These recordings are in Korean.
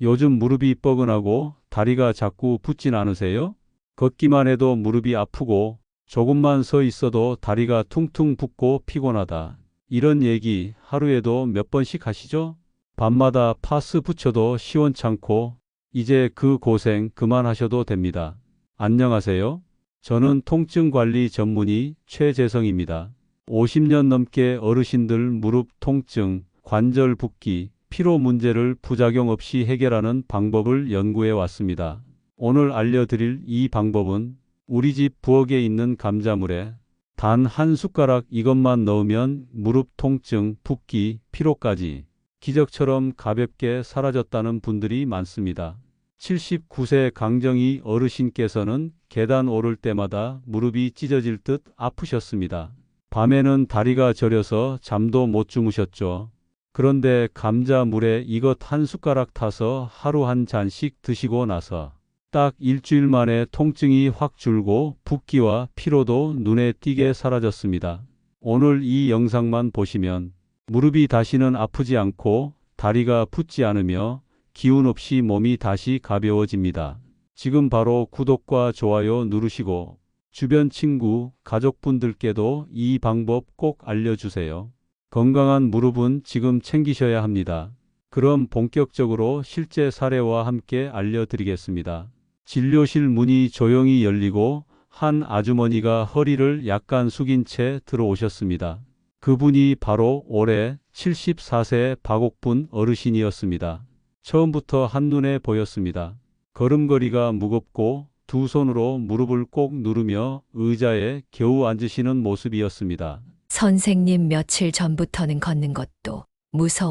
요즘 무릎이 뻐근하고 다리가 자꾸 붓진 않으세요? 걷기만 해도 무릎이 아프고 조금만 서 있어도 다리가 퉁퉁 붓고 피곤하다. 이런 얘기 하루에도 몇 번씩 하시죠? 밤마다 파스 붙여도 시원찮고 이제 그 고생 그만하셔도 됩니다. 안녕하세요. 저는 통증 관리 전문의 최재성입니다. 50년 넘게 어르신들 무릎 통증, 관절 붓기, 피로 문제를 부작용 없이 해결하는 방법을 연구해 왔습니다. 오늘 알려드릴 이 방법은 우리 집 부엌에 있는 감자물에 단 한 숟가락 이것만 넣으면 무릎 통증, 붓기, 피로까지 기적처럼 가볍게 사라졌다는 분들이 많습니다. 79세 강정희 어르신께서는 계단 오를 때마다 무릎이 찢어질 듯 아프셨습니다. 밤에는 다리가 저려서 잠도 못 주무셨죠. 그런데 감자물에 이것 한 숟가락 타서 하루 한 잔씩 드시고 나서 딱 일주일 만에 통증이 확 줄고 붓기와 피로도 눈에 띄게 사라졌습니다. 오늘 이 영상만 보시면 무릎이 다시는 아프지 않고 다리가 붓지 않으며 기운 없이 몸이 다시 가벼워집니다. 지금 바로 구독과 좋아요 누르시고 주변 친구, 가족분들께도 이 방법 꼭 알려주세요. 건강한 무릎은 지금 챙기셔야 합니다. 그럼 본격적으로 실제 사례와 함께 알려드리겠습니다. 진료실 문이 조용히 열리고 한 아주머니가 허리를 약간 숙인 채 들어오셨습니다. 그분이 바로 올해 74세 박옥분 어르신이었습니다. 처음부터 한눈에 보였습니다. 걸음걸이가 무겁고 두 손으로 무릎을 꼭 누르며 의자에 겨우 앉으시는 모습이었습니다. 선생님, 며칠 전부터는 걷는 것도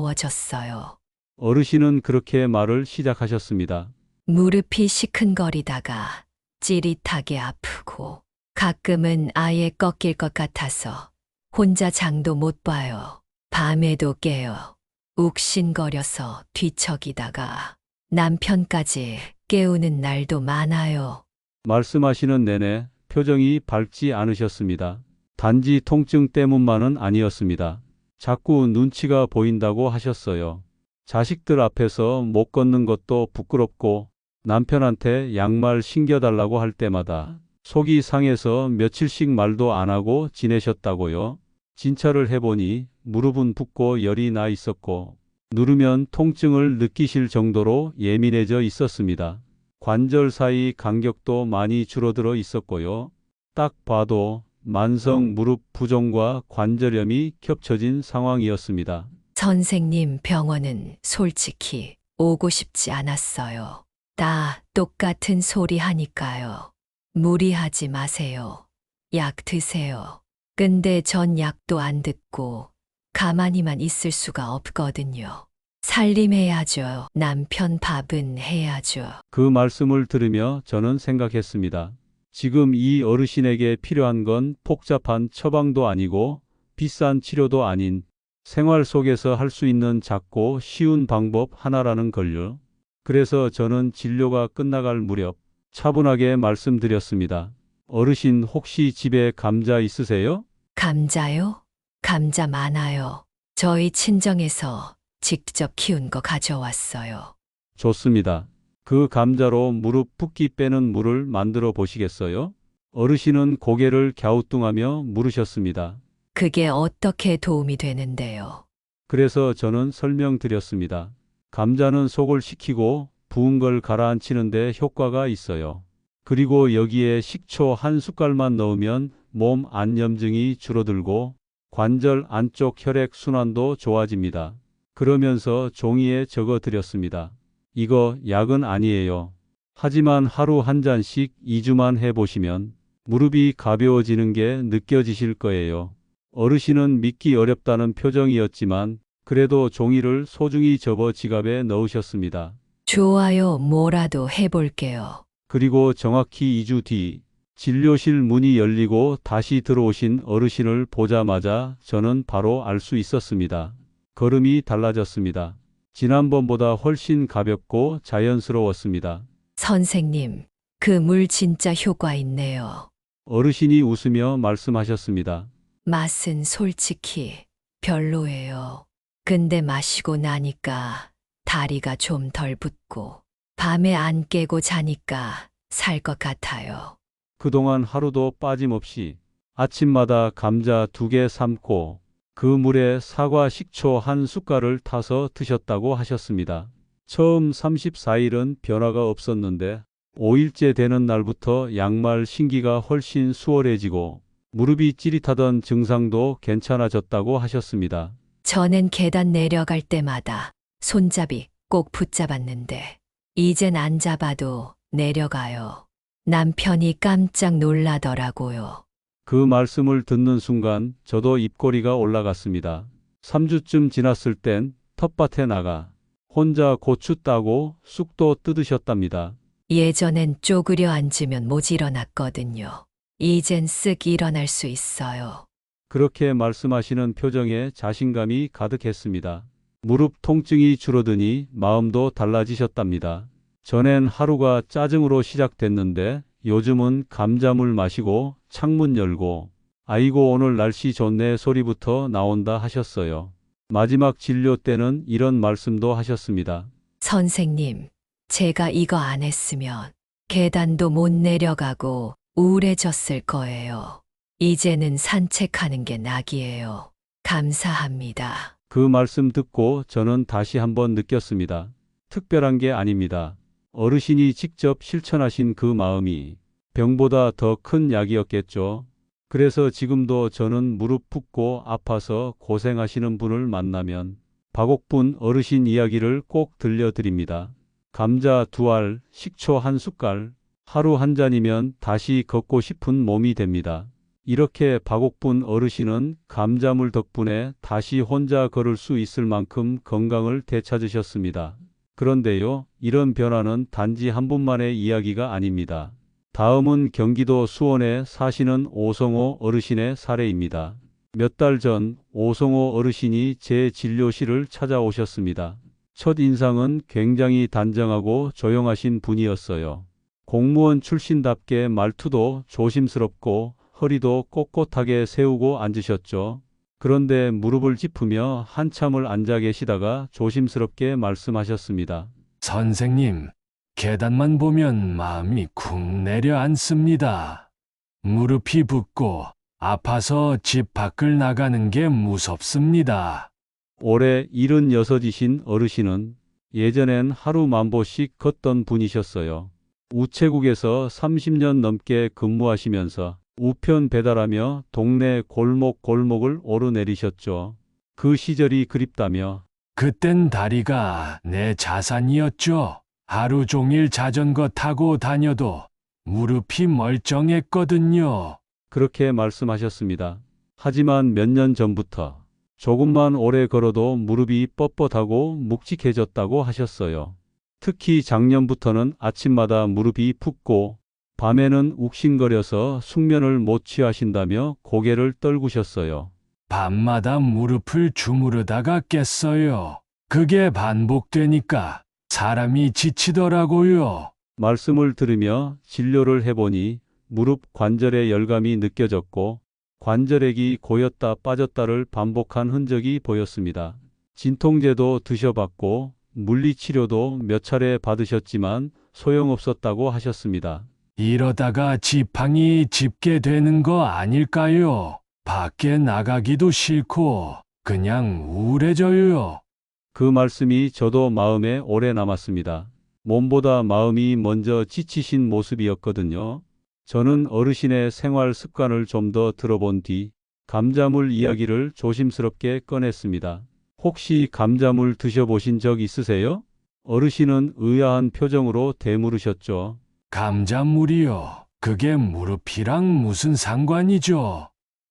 무서워졌어요. 어르신은 그렇게 말을 시작하셨습니다. 무릎이 시큰거리다가 찌릿하게 아프고 가끔은 아예 꺾일 것 같아서 혼자 장도 못 봐요. 밤에도 깨요. 욱신거려서 뒤척이다가 남편까지 깨우는 날도 많아요. 말씀하시는 내내 표정이 밝지 않으셨습니다. 단지 통증 때문만은 아니었습니다. 자꾸 눈치가 보인다고 하셨어요. 자식들 앞에서 못 걷는 것도 부끄럽고 남편한테 양말 신겨달라고 할 때마다 속이 상해서 며칠씩 말도 안 하고 지내셨다고요. 진찰을 해보니 무릎은 붓고 열이 나 있었고 누르면 통증을 느끼실 정도로 예민해져 있었습니다. 관절 사이 간격도 많이 줄어들어 있었고요. 딱 봐도 만성 무릎 부종과 관절염이 겹쳐진 상황이었습니다. 선생님, 병원은 솔직히 오고 싶지 않았어요. 다 똑같은 소리 하니까요. 무리하지 마세요. 약 드세요. 근데 전 약도 안 듣고 가만히만 있을 수가 없거든요. 살림해야죠. 남편 밥은 해야죠. 그 말씀을 들으며 저는 생각했습니다. 지금 이 어르신에게 필요한 건 복잡한 처방도 아니고 비싼 치료도 아닌 생활 속에서 할 수 있는 작고 쉬운 방법 하나라는 걸요. 그래서 저는 진료가 끝나갈 무렵 차분하게 말씀드렸습니다. 어르신, 혹시 집에 감자 있으세요? 감자요? 감자 많아요. 저희 친정에서 직접 키운 거 가져왔어요. 좋습니다. 그 감자로 무릎 붓기 빼는 물을 만들어 보시겠어요? 어르신은 고개를 갸우뚱하며 물으셨습니다. 그게 어떻게 도움이 되는데요? 그래서 저는 설명드렸습니다. 감자는 속을 식히고 부은 걸 가라앉히는데 효과가 있어요. 그리고 여기에 식초 한 숟갈만 넣으면 몸 안염증이 줄어들고 관절 안쪽 혈액 순환도 좋아집니다. 그러면서 종이에 적어 드렸습니다. 이거 약은 아니에요. 하지만 하루 한 잔씩 2주만 해보시면 무릎이 가벼워지는 게 느껴지실 거예요. 어르신은 믿기 어렵다는 표정이었지만 그래도 종이를 소중히 접어 지갑에 넣으셨습니다. 좋아요, 뭐라도 해볼게요. 그리고 정확히 2주 뒤 진료실 문이 열리고 다시 들어오신 어르신을 보자마자 저는 바로 알 수 있었습니다. 걸음이 달라졌습니다. 지난번보다 훨씬 가볍고 자연스러웠습니다. 선생님, 그 물 진짜 효과 있네요. 어르신이 웃으며 말씀하셨습니다. 맛은 솔직히 별로예요. 근데 마시고 나니까 다리가 좀 덜 붓고 밤에 안 깨고 자니까 살 것 같아요. 그동안 하루도 빠짐없이 아침마다 감자 2개 삶고 그 물에 사과 식초 한 숟갈을 타서 드셨다고 하셨습니다. 처음 34일은 변화가 없었는데 5일째 되는 날부터 양말 신기가 훨씬 수월해지고 무릎이 찌릿하던 증상도 괜찮아졌다고 하셨습니다. 저는 계단 내려갈 때마다 손잡이 꼭 붙잡았는데 이젠 안 잡아도 내려가요. 남편이 깜짝 놀라더라고요. 그 말씀을 듣는 순간 저도 입꼬리가 올라갔습니다. 3주쯤 지났을 땐 텃밭에 나가 혼자 고추 따고 쑥도 뜯으셨답니다. 예전엔 쪼그려 앉으면 못 일어났거든요. 이젠 쓱 일어날 수 있어요. 그렇게 말씀하시는 표정에 자신감이 가득했습니다. 무릎 통증이 줄어드니 마음도 달라지셨답니다. 전엔 하루가 짜증으로 시작됐는데 요즘은 감자물 마시고 창문 열고 아이고 오늘 날씨 좋네 소리부터 나온다 하셨어요. 마지막 진료 때는 이런 말씀도 하셨습니다. 선생님, 제가 이거 안 했으면 계단도 못 내려가고 우울해졌을 거예요. 이제는 산책하는 게 낙이에요. 감사합니다. 그 말씀 듣고 저는 다시 한번 느꼈습니다. 특별한 게 아닙니다. 어르신이 직접 실천하신 그 마음이 병보다 더 큰 약이었겠죠. 그래서 지금도 저는 무릎 붓고 아파서 고생하시는 분을 만나면 박옥분 어르신 이야기를 꼭 들려드립니다. 감자 2알, 식초 1숟갈, 하루 한 잔이면 다시 걷고 싶은 몸이 됩니다. 이렇게 박옥분 어르신은 감자물 덕분에 다시 혼자 걸을 수 있을 만큼 건강을 되찾으셨습니다. 그런데요, 이런 변화는 단지 한 분만의 이야기가 아닙니다. 다음은 경기도 수원에 사시는 오성호 어르신의 사례입니다. 몇 달 전 오성호 어르신이 제 진료실을 찾아오셨습니다. 첫 인상은 굉장히 단정하고 조용하신 분이었어요. 공무원 출신답게 말투도 조심스럽고 허리도 꼿꼿하게 세우고 앉으셨죠. 그런데 무릎을 짚으며 한참을 앉아 계시다가 조심스럽게 말씀하셨습니다. 선생님, 계단만 보면 마음이 쿵 내려앉습니다. 무릎이 붓고 아파서 집 밖을 나가는 게 무섭습니다. 올해 76이신 어르신은 예전엔 하루 10,000보씩 걷던 분이셨어요. 우체국에서 30년 넘게 근무하시면서 우편 배달하며 동네 골목골목을 오르내리셨죠. 그 시절이 그립다며 그땐 다리가 내 자산이었죠. 하루 종일 자전거 타고 다녀도 무릎이 멀쩡했거든요. 그렇게 말씀하셨습니다. 하지만 몇 년 전부터 조금만 오래 걸어도 무릎이 뻣뻣하고 묵직해졌다고 하셨어요. 특히 작년부터는 아침마다 무릎이 붓고 밤에는 욱신거려서 숙면을 못 취하신다며 고개를 떨구셨어요. 밤마다 무릎을 주무르다가 깼어요. 그게 반복되니까 사람이 지치더라고요. 말씀을 들으며 진료를 해보니 무릎 관절에 열감이 느껴졌고 관절액이 고였다 빠졌다를 반복한 흔적이 보였습니다. 진통제도 드셔봤고 물리치료도 몇 차례 받으셨지만 소용없었다고 하셨습니다. 이러다가 지팡이 짚게 되는 거 아닐까요? 밖에 나가기도 싫고 그냥 우울해져요. 그 말씀이 저도 마음에 오래 남았습니다. 몸보다 마음이 먼저 지치신 모습이었거든요. 저는 어르신의 생활 습관을 좀 더 들어본 뒤 감자물 이야기를 조심스럽게 꺼냈습니다. 혹시 감자물 드셔보신 적 있으세요? 어르신은 의아한 표정으로 되물으셨죠. 감자물이요. 그게 무릎이랑 무슨 상관이죠?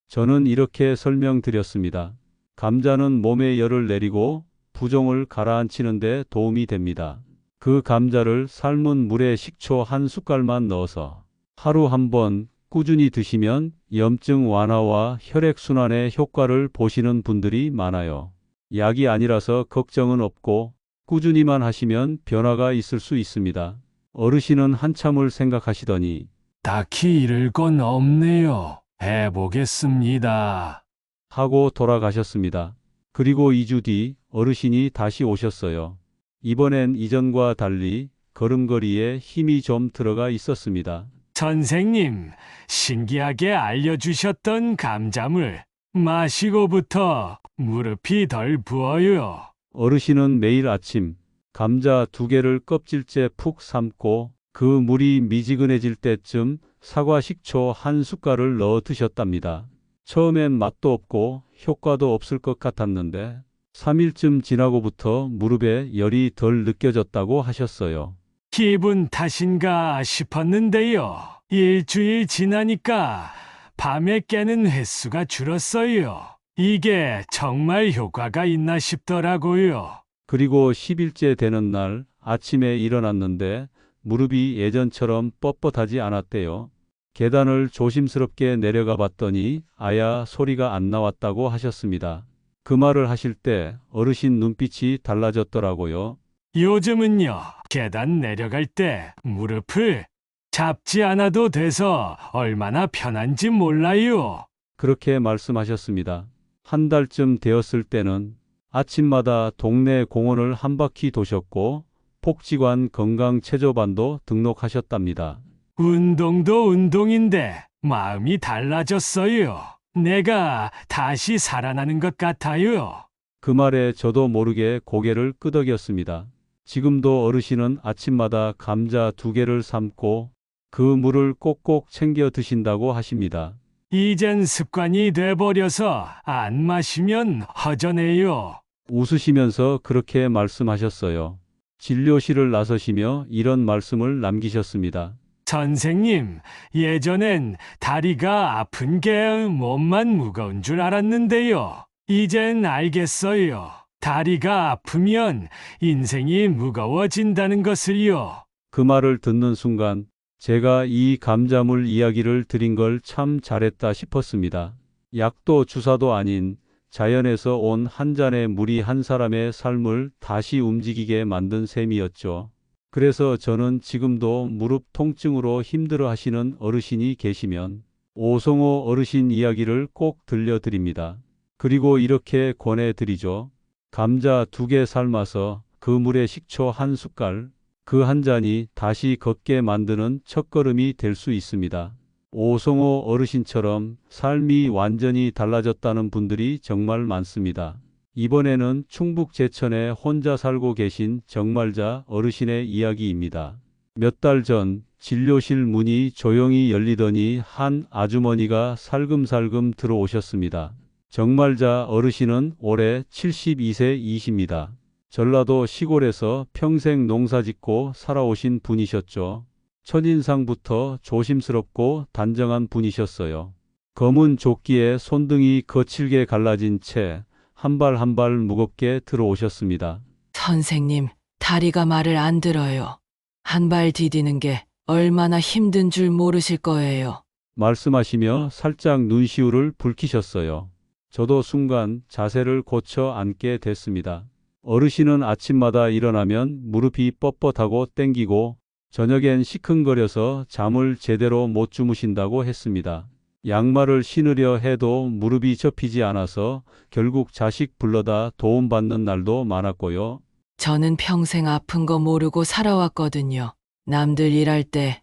저는 이렇게 설명드렸습니다. 감자는 몸에 열을 내리고 부종을 가라앉히는 데 도움이 됩니다. 그 감자를 삶은 물에 식초 1숟갈만 넣어서 하루 한 번 꾸준히 드시면 염증 완화와 혈액순환에 효과를 보시는 분들이 많아요. 약이 아니라서 걱정은 없고 꾸준히만 하시면 변화가 있을 수 있습니다. 어르신은 한참을 생각하시더니 딱히 잃을 건 없네요. 해보겠습니다. 하고 돌아가셨습니다. 그리고 2주 뒤 어르신이 다시 오셨어요. 이번엔 이전과 달리 걸음걸이에 힘이 좀 들어가 있었습니다. 선생님, 신기하게 알려주셨던 감자물 마시고부터 무릎이 덜 부어요. 어르신은 매일 아침 감자 2개를 껍질째 푹 삶고 그 물이 미지근해질 때쯤 사과 식초 1숟갈을 넣어 드셨답니다. 처음엔 맛도 없고 효과도 없을 것 같았는데 3일쯤 지나고부터 무릎에 열이 덜 느껴졌다고 하셨어요. 기분 탓인가 싶었는데요. 일주일 지나니까 밤에 깨는 횟수가 줄었어요. 이게 정말 효과가 있나 싶더라고요. 그리고 10일째 되는 날 아침에 일어났는데 무릎이 예전처럼 뻣뻣하지 않았대요. 계단을 조심스럽게 내려가 봤더니 아야 소리가 안 나왔다고 하셨습니다. 그 말을 하실 때 어르신 눈빛이 달라졌더라고요. 요즘은요, 계단 내려갈 때 무릎을 잡지 않아도 돼서 얼마나 편한지 몰라요. 그렇게 말씀하셨습니다. 한 달쯤 되었을 때는 아침마다 동네 공원을 한 바퀴 도셨고 복지관 건강체조반도 등록하셨답니다. 운동도 운동인데 마음이 달라졌어요. 내가 다시 살아나는 것 같아요. 그 말에 저도 모르게 고개를 끄덕였습니다. 지금도 어르신은 아침마다 감자 2개를 삶고 그 물을 꼭꼭 챙겨 드신다고 하십니다. 이젠 습관이 돼버려서 안 마시면 허전해요. 웃으시면서 그렇게 말씀하셨어요. 진료실을 나서시며 이런 말씀을 남기셨습니다. 선생님, 예전엔 다리가 아픈 게 몸만 무거운 줄 알았는데요. 이젠 알겠어요. 다리가 아프면 인생이 무거워진다는 것을요. 그 말을 듣는 순간 제가 이 감자물 이야기를 드린 걸 참 잘했다 싶었습니다. 약도 주사도 아닌 자연에서 온 한 잔의 물이 한 사람의 삶을 다시 움직이게 만든 셈이었죠. 그래서 저는 지금도 무릎 통증으로 힘들어 하시는 어르신이 계시면 오성호 어르신 이야기를 꼭 들려드립니다. 그리고 이렇게 권해드리죠. 감자 2개 삶아서 그 물에 식초 1숟갈, 그 한 잔이 다시 걷게 만드는 첫걸음이 될 수 있습니다. 오성호 어르신처럼 삶이 완전히 달라졌다는 분들이 정말 많습니다. 이번에는 충북 제천에 혼자 살고 계신 정말자 어르신의 이야기입니다. 몇 달 전 진료실 문이 조용히 열리더니 한 아주머니가 살금살금 들어오셨습니다. 정말자 어르신은 올해 72세이십니다. 전라도 시골에서 평생 농사짓고 살아오신 분이셨죠. 첫인상부터 조심스럽고 단정한 분이셨어요. 검은 조끼에 손등이 거칠게 갈라진 채 한 발 한 발 무겁게 들어오셨습니다. 선생님, 다리가 말을 안 들어요. 한 발 디디는 게 얼마나 힘든 줄 모르실 거예요. 말씀하시며 살짝 눈시울을 붉히셨어요. 저도 순간 자세를 고쳐 앉게 됐습니다. 어르신은 아침마다 일어나면 무릎이 뻣뻣하고 땡기고 저녁엔 시큰거려서 잠을 제대로 못 주무신다고 했습니다. 양말을 신으려 해도 무릎이 접히지 않아서 결국 자식 불러다 도움받는 날도 많았고요. 저는 평생 아픈 거 모르고 살아왔거든요. 남들 일할 때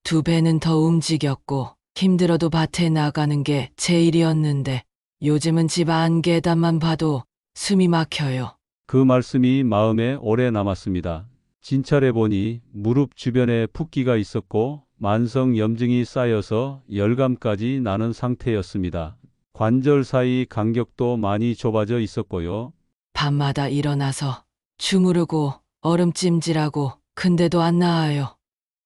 2배는 더 움직였고 힘들어도 밭에 나가는 게 제 일이었는데 요즘은 집 안 계단만 봐도 숨이 막혀요. 그 말씀이 마음에 오래 남았습니다. 진찰해 보니 무릎 주변에 붓기가 있었고 만성 염증이 쌓여서 열감까지 나는 상태였습니다. 관절 사이 간격도 많이 좁아져 있었고요. 밤마다 일어나서 주무르고 얼음찜질하고 근데도 안 나아요.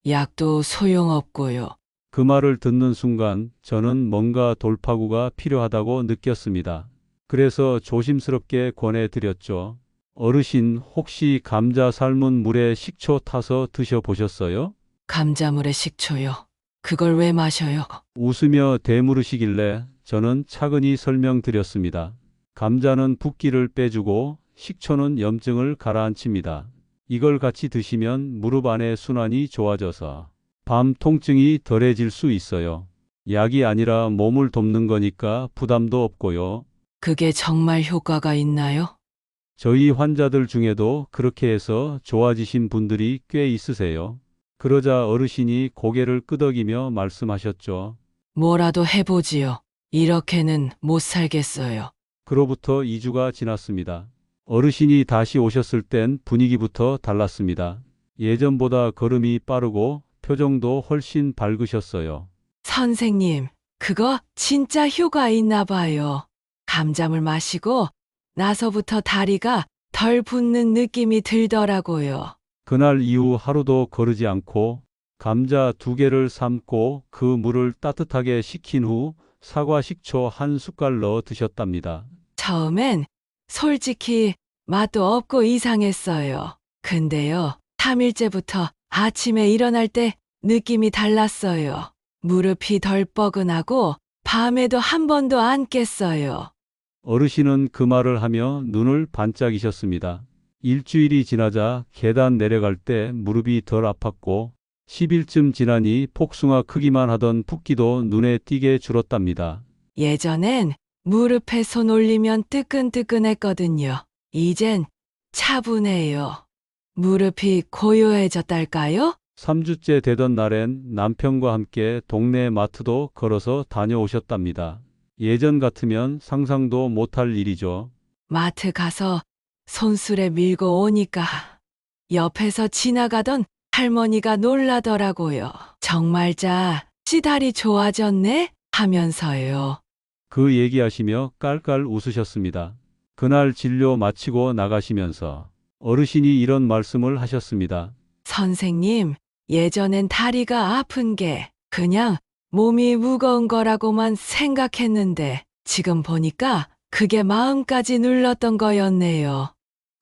약도 소용없고요. 그 말을 듣는 순간 저는 뭔가 돌파구가 필요하다고 느꼈습니다. 그래서 조심스럽게 권해드렸죠. 어르신 혹시 감자 삶은 물에 식초 타서 드셔보셨어요? 감자물에 식초요. 그걸 왜 마셔요? 웃으며 되물으시길래 저는 차근히 설명드렸습니다. 감자는 붓기를 빼주고 식초는 염증을 가라앉힙니다. 이걸 같이 드시면 무릎 안의 순환이 좋아져서 밤 통증이 덜해질 수 있어요. 약이 아니라 몸을 돕는 거니까 부담도 없고요. 그게 정말 효과가 있나요? 저희 환자들 중에도 그렇게 해서 좋아지신 분들이 꽤 있으세요. 그러자 어르신이 고개를 끄덕이며 말씀하셨죠. 뭐라도 해보지요. 이렇게는 못 살겠어요. 그로부터 2주가 지났습니다. 어르신이 다시 오셨을 땐 분위기부터 달랐습니다. 예전보다 걸음이 빠르고 표정도 훨씬 밝으셨어요. 선생님, 그거 진짜 효과 있나 봐요. 감잠을 마시고 나서부터 다리가 덜 붓는 느낌이 들더라고요. 그날 이후 하루도 거르지 않고 감자 2개를 삶고 그 물을 따뜻하게 식힌 후 사과 식초 1숟갈 넣어 드셨답니다. 처음엔 솔직히 맛도 없고 이상했어요. 근데요, 3일째부터 아침에 일어날 때 느낌이 달랐어요. 무릎이 덜 뻐근하고 밤에도 한 번도 안 깼어요. 어르신은 그 말을 하며 눈을 반짝이셨습니다. 일주일이 지나자 계단 내려갈 때 무릎이 덜 아팠고 10일쯤 지나니 복숭아 크기만 하던 붓기도 눈에 띄게 줄었답니다. 예전엔 무릎에 손 올리면 뜨끈뜨끈했거든요. 이젠 차분해요. 무릎이 고요해졌달까요? 3주째 되던 날엔 남편과 함께 동네 마트도 걸어서 다녀오셨답니다. 예전 같으면 상상도 못할 일이죠. 마트 가서 손수레 밀고 오니까 옆에서 지나가던 할머니가 놀라더라고요. 정말 씨 다리 좋아졌네? 하면서요. 그 얘기하시며 깔깔 웃으셨습니다. 그날 진료 마치고 나가시면서 어르신이 이런 말씀을 하셨습니다. 선생님, 예전엔 다리가 아픈 게 그냥 몸이 무거운 거라고만 생각했는데 지금 보니까 그게 마음까지 눌렀던 거였네요.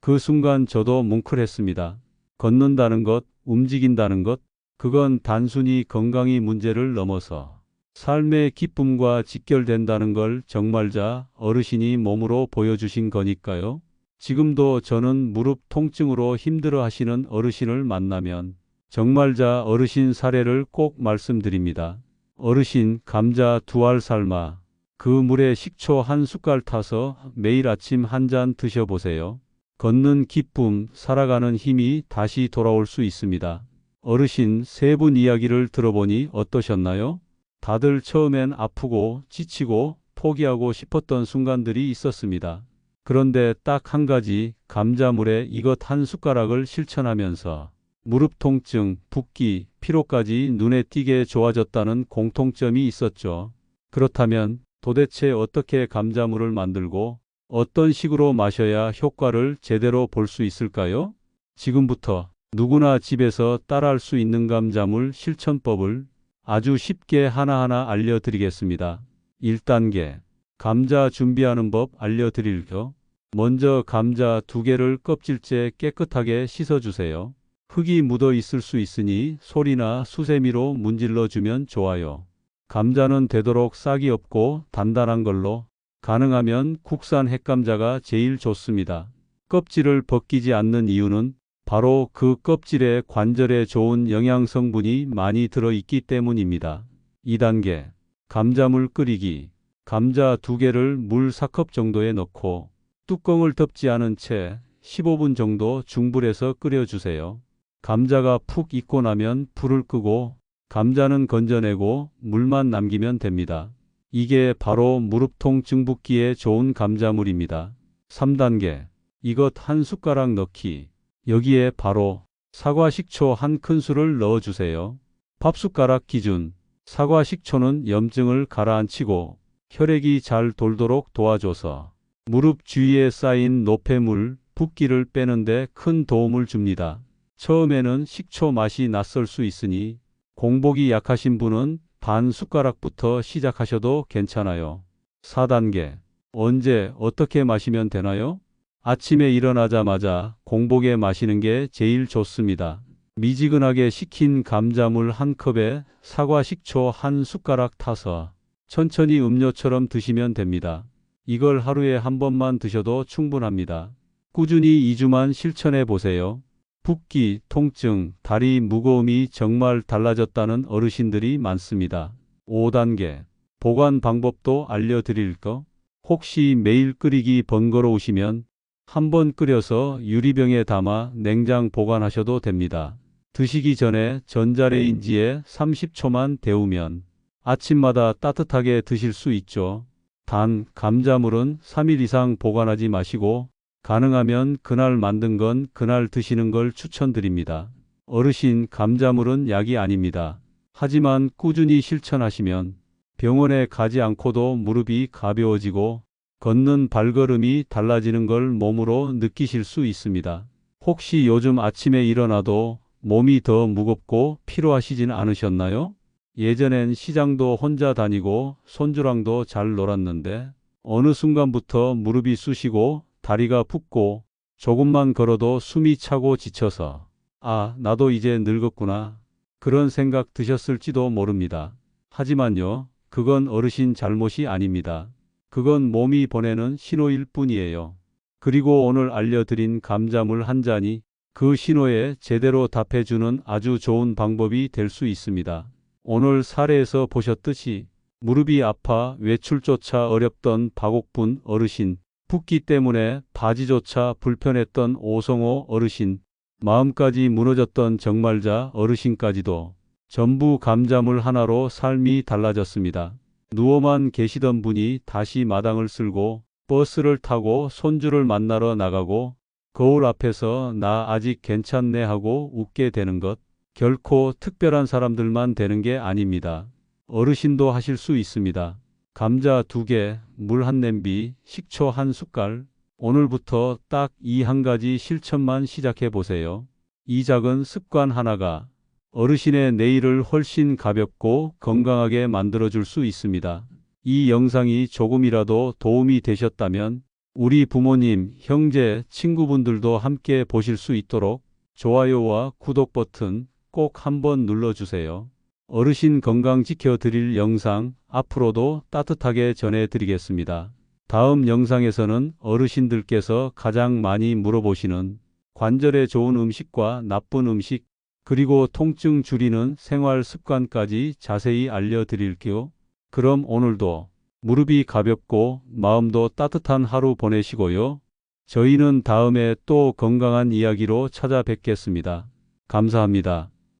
그 순간 저도 뭉클했습니다. 걷는다는 것, 움직인다는 것, 그건 단순히 건강이 문제를 넘어서 삶의 기쁨과 직결된다는 걸 정말자 어르신이 몸으로 보여주신 거니까요. 지금도 저는 무릎 통증으로 힘들어 하시는 어르신을 만나면 정말자 어르신 사례를 꼭 말씀드립니다. 어르신 감자 2알 삶아 그 물에 식초 1숟갈 타서 매일 아침 1잔 드셔보세요. 걷는 기쁨, 살아가는 힘이 다시 돌아올 수 있습니다. 어르신 3분 이야기를 들어보니 어떠셨나요? 다들 처음엔 아프고 지치고 포기하고 싶었던 순간들이 있었습니다. 그런데 딱 한 가지 감자물에 이것 1숟가락을 실천하면서 무릎 통증, 붓기, 피로까지 눈에 띄게 좋아졌다는 공통점이 있었죠. 그렇다면 도대체 어떻게 감자물을 만들고 어떤 식으로 마셔야 효과를 제대로 볼 수 있을까요? 지금부터 누구나 집에서 따라할 수 있는 감자물 실천법을 아주 쉽게 하나하나 알려드리겠습니다. 1단계. 감자 준비하는 법 알려드릴게요. 먼저 감자 2개를 껍질째 깨끗하게 씻어주세요. 흙이 묻어 있을 수 있으니 솔이나 수세미로 문질러 주면 좋아요. 감자는 되도록 싹이 없고 단단한 걸로, 가능하면 국산 핵감자가 제일 좋습니다. 껍질을 벗기지 않는 이유는 바로 그 껍질에 관절에 좋은 영양 성분이 많이 들어있기 때문입니다. 2단계. 감자물 끓이기. 감자 2개를 물 4컵 정도에 넣고 뚜껑을 덮지 않은 채 15분 정도 중불에서 끓여주세요. 감자가 푹 익고 나면 불을 끄고 감자는 건져내고 물만 남기면 됩니다. 이게 바로 무릎 통증 붓기에 좋은 감자물입니다. 3단계. 이것 1숟가락 넣기. 여기에 바로 사과 식초 1큰술을 넣어주세요. 밥숟가락 기준. 사과 식초는 염증을 가라앉히고 혈액이 잘 돌도록 도와줘서 무릎 주위에 쌓인 노폐물, 붓기를 빼는데 큰 도움을 줍니다. 처음에는 식초 맛이 낯설 수 있으니 공복이 약하신 분은 반 숟가락부터 시작하셔도 괜찮아요. 4단계. 언제 어떻게 마시면 되나요? 아침에 일어나자마자 공복에 마시는 게 제일 좋습니다. 미지근하게 식힌 감자물 1컵에 사과 식초 1숟가락 타서 천천히 음료처럼 드시면 됩니다. 이걸 하루에 한 번만 드셔도 충분합니다. 꾸준히 2주만 실천해 보세요. 붓기, 통증, 다리 무거움이 정말 달라졌다는 어르신들이 많습니다. 5단계. 보관 방법도 알려드릴 거. 혹시 매일 끓이기 번거로우시면 한번 끓여서 유리병에 담아 냉장 보관하셔도 됩니다. 드시기 전에 전자레인지에 30초만 데우면 아침마다 따뜻하게 드실 수 있죠. 단, 감자물은 3일 이상 보관하지 마시고 가능하면 그날 만든 건 그날 드시는 걸 추천드립니다. 어르신, 감자물은 약이 아닙니다. 하지만 꾸준히 실천하시면 병원에 가지 않고도 무릎이 가벼워지고 걷는 발걸음이 달라지는 걸 몸으로 느끼실 수 있습니다. 혹시 요즘 아침에 일어나도 몸이 더 무겁고 피로하시진 않으셨나요? 예전엔 시장도 혼자 다니고 손주랑도 잘 놀았는데 어느 순간부터 무릎이 쑤시고 다리가 붓고 조금만 걸어도 숨이 차고 지쳐서 아, 나도 이제 늙었구나. 그런 생각 드셨을지도 모릅니다. 하지만요, 그건 어르신 잘못이 아닙니다. 그건 몸이 보내는 신호일 뿐이에요. 그리고 오늘 알려드린 감자물 한 잔이 그 신호에 제대로 답해주는 아주 좋은 방법이 될 수 있습니다. 오늘 사례에서 보셨듯이 무릎이 아파 외출조차 어렵던 박옥분 어르신, 붓기 때문에 바지조차 불편했던 오성호 어르신, 마음까지 무너졌던 정말자 어르신까지도 전부 감자물 하나로 삶이 달라졌습니다. 누워만 계시던 분이 다시 마당을 쓸고 버스를 타고 손주를 만나러 나가고 거울 앞에서 나 아직 괜찮네 하고 웃게 되는 것, 결코 특별한 사람들만 되는 게 아닙니다. 어르신도 하실 수 있습니다. 감자 2개, 물 한 냄비, 식초 한 숟갈. 오늘부터 딱 이 한 가지 실천만 시작해 보세요. 이 작은 습관 하나가 어르신의 내일을 훨씬 가볍고 건강하게 만들어줄 수 있습니다. 이 영상이 조금이라도 도움이 되셨다면 우리 부모님, 형제, 친구분들도 함께 보실 수 있도록 좋아요와 구독 버튼 꼭 한번 눌러주세요. 어르신 건강 지켜드릴 영상 앞으로도 따뜻하게 전해드리겠습니다. 다음 영상에서는 어르신들께서 가장 많이 물어보시는 관절에 좋은 음식과 나쁜 음식, 그리고 통증 줄이는 생활 습관까지 자세히 알려드릴게요. 그럼 오늘도 무릎이 가볍고 마음도 따뜻한 하루 보내시고요. 저희는 다음에 또 건강한 이야기로 찾아뵙겠습니다. 감사합니다.